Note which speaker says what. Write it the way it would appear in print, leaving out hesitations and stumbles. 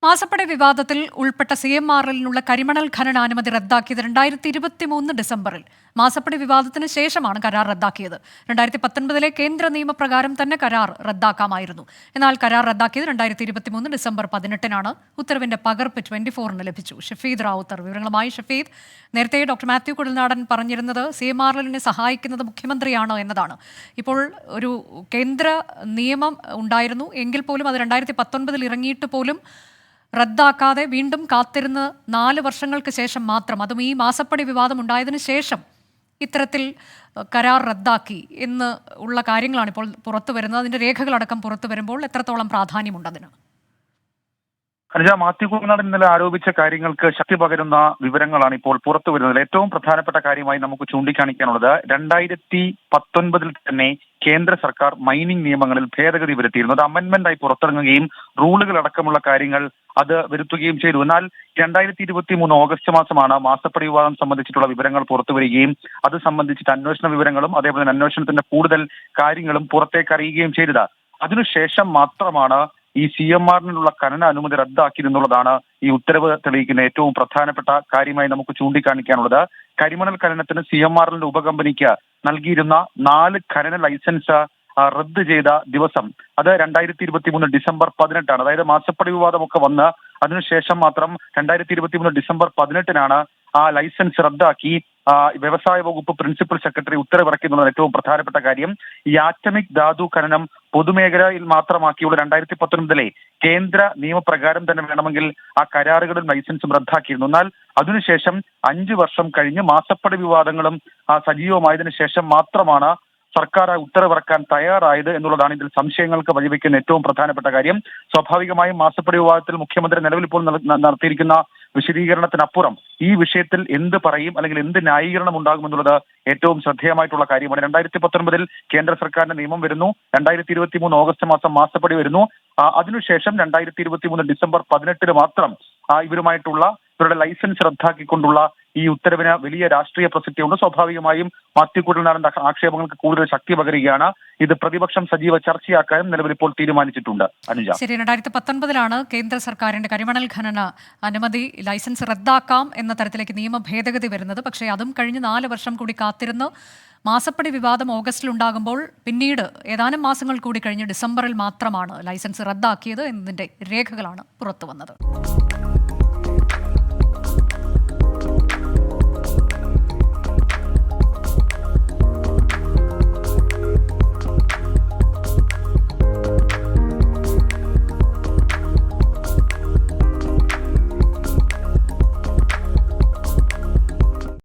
Speaker 1: മാസപ്പടി വിവാദത്തിൽ ഉൾപ്പെട്ട CMRL-നുള്ള കരിമണൽ ഖനനാനുമതി റദ്ദാക്കിയത് 2023 ഡിസംബറിൽ. മാസപ്പടി വിവാദത്തിന് ശേഷമാണ് കരാർ റദ്ദാക്കിയത്. 2019 കേന്ദ്ര നിയമപ്രകാരം തന്നെ കരാർ റദ്ദാക്കാമായിരുന്നു. എന്നാൽ കരാർ റദ്ദാക്കിയത് 2023 ഡിസംബർ 18-നാണ്. ഉത്തരവിന്റെ പകർപ്പ് 24-ന് ലഭിച്ചു. ഷഫീദ് റാവുത്തർ വിവരങ്ങളുമായി. ഷഫീദ്, നേരത്തെ ഡോക്ടർ മാത്യു കുഴൽനാടൻ പറഞ്ഞിരുന്നത് CMRL-നെ സഹായിക്കുന്നത് മുഖ്യമന്ത്രിയാണ് എന്നതാണ്. ഇപ്പോൾ ഒരു കേന്ദ്ര നിയമം ഉണ്ടായിരുന്നു എങ്കിൽ പോലും അത് 2019 ഇറങ്ങിയിട്ട് പോലും റദ്ദാക്കാതെ വീണ്ടും കാത്തിരുന്ന് 4 വർഷങ്ങൾക്ക് ശേഷം മാത്രം, അതും ഈ മാസപ്പടി വിവാദം ഉണ്ടായതിനു ശേഷം ഇത്തരത്തിൽ കരാർ റദ്ദാക്കി എന്ന് ഉള്ള കാര്യങ്ങളാണ് ഇപ്പോൾ പുറത്തു വരുന്നത്. അതിന്റെ രേഖകളടക്കം പുറത്തു വരുമ്പോൾ എത്രത്തോളം പ്രാധാന്യമുണ്ടതിന്?
Speaker 2: അനുജ, മാത്യു കുഴൽനാടൻ ഇന്നലെ ആരോപിച്ച കാര്യങ്ങൾക്ക് ശക്തി പകരുന്ന വിവരങ്ങളാണ് ഇപ്പോൾ പുറത്തു വരുന്നത്. ഏറ്റവും പ്രധാനപ്പെട്ട കാര്യമായി നമുക്ക് ചൂണ്ടിക്കാണിക്കാനുള്ളത് 2019 തന്നെ കേന്ദ്ര സർക്കാർ മൈനിങ് നിയമങ്ങളിൽ ഭേദഗതി വരുത്തിയിരുന്നു. അത് അമെന്റ്മെന്റായി പുറത്തിറങ്ങുകയും റൂളുകൾ അടക്കമുള്ള കാര്യങ്ങൾ അത് വരുത്തുകയും ചെയ്തു. എന്നാൽ 2023 ഓഗസ്റ്റ് മാസമാണ് മാസപ്പടി വിവാദം സംബന്ധിച്ചിട്ടുള്ള വിവരങ്ങൾ പുറത്തു വരികയും അത് സംബന്ധിച്ചിട്ട് അന്വേഷണ വിവരങ്ങളും അതേപോലെ തന്നെ അന്വേഷണത്തിന്റെ കൂടുതൽ കാര്യങ്ങളും പുറത്തേക്ക് അറിയുകയും ചെയ്തത്. അതിനുശേഷം മാത്രമാണ് ഈ CMRL-നുള്ള ഖനന അനുമതി റദ്ദാക്കിയിരുന്നുള്ളതാണ് ഈ ഉത്തരവ് തെളിയിക്കുന്ന ഏറ്റവും പ്രധാനപ്പെട്ട കാര്യമായി നമുക്ക് ചൂണ്ടിക്കാണിക്കാനുള്ളത്. കരിമണൽ ഖനനത്തിന് CMRL-ന്റെ ഉപകമ്പനിക്ക് നൽകിയിരുന്ന 4 ഖനന ലൈസൻസ് റദ്ദ് ചെയ്ത ദിവസം അത് 2023 ഡിസംബർ 18-ആണ്. അതായത് മാസപ്പടി വിവാദമൊക്കെ വന്ന് അതിനുശേഷം മാത്രം 2023 ഡിസംബർ 18-നാണ് ആ ലൈസൻസ് റദ്ദാക്കി വ്യവസായ വകുപ്പ് പ്രിൻസിപ്പൽ സെക്രട്ടറി ഉത്തരവിറക്കിയെന്നുള്ളത് ഏറ്റവും പ്രധാനപ്പെട്ട കാര്യം. ഈ ആറ്റമിക് ധാതു ഖനനം പൊതുമേഖലയിൽ മാത്രമാക്കിയുള്ള 2019 കേന്ദ്ര നിയമപ്രകാരം തന്നെ വേണമെങ്കിൽ ആ കരാറുകളും ലൈസൻസും റദ്ദാക്കിയിരുന്നു. എന്നാൽ അതിനുശേഷം 5 വർഷം കഴിഞ്ഞ് മാസപ്പടി വിവാദങ്ങളും സജീവമായതിനു ശേഷം മാത്രമാണ് സർക്കാർ ആ ഉത്തരവിറക്കാൻ തയ്യാറായത് എന്നുള്ളതാണ് ഇതിൽ സംശയങ്ങൾക്ക് വഴിവെക്കുന്ന ഏറ്റവും പ്രധാനപ്പെട്ട കാര്യം. സ്വാഭാവികമായും മാസപ്പടി വിവാദത്തിൽ മുഖ്യമന്ത്രി നിലവിൽ ഇപ്പോൾ നടത്തിയിരിക്കുന്ന വിശദീകരണത്തിനപ്പുറം ഈ വിഷയത്തിൽ എന്ത് പറയും അല്ലെങ്കിൽ എന്ത് ന്യായീകരണം ഉണ്ടാകുമെന്നുള്ളത് ഏറ്റവും ശ്രദ്ധേയമായിട്ടുള്ള കാര്യമാണ്. 2019 കേന്ദ്ര സർക്കാരിന്റെ നിയമം വരുന്നു, 2023 ഓഗസ്റ്റ് മാസം മാസപ്പടി വരുന്നു. അതിനുശേഷം 2023 ഡിസംബർ 18 മാത്രം ഇവരുടെ ലൈസൻസ് റദ്ദാക്കിക്കൊണ്ടുള്ള ഈ ഉത്തരവിന് വലിയ രാഷ്ട്രീയ പ്രസക്തിയുണ്ട്. സ്വാഭാവികമായും മാത്യു കുഴൽനാടന്റെ ആക്ഷേപങ്ങൾക്ക് കൂടുതൽ ശക്തി പകരുകയാണ്. ഇത് പ്രതിപക്ഷം സജീവ ചർച്ചയാക്കാനും നിലവിൽ ഇപ്പോൾ തീരുമാനിച്ചിട്ടുണ്ട്. അനുജ,
Speaker 1: ശരി, 2019 കേന്ദ്ര സർക്കാരിന്റെ കരിമണൽ ഖനന അനുമതി ലൈസൻസ് റദ്ദാക്കാം എന്ന തരത്തിലേക്ക് നിയമ ഭേദഗതി വരുന്നത്. പക്ഷേ അതും കഴിഞ്ഞ് 4 വർഷം കൂടി കാത്തിരുന്ന് മാസപ്പടി വിവാദം ഓഗസ്റ്റിൽ ഉണ്ടാകുമ്പോൾ പിന്നീട് ഏതാനും മാസങ്ങൾ കൂടി കഴിഞ്ഞ് ഡിസംബറിൽ മാത്രമാണ് ലൈസൻസ് റദ്ദാക്കിയത് എന്നതിന്റെ രേഖകളാണ് പുറത്തു വന്നത്.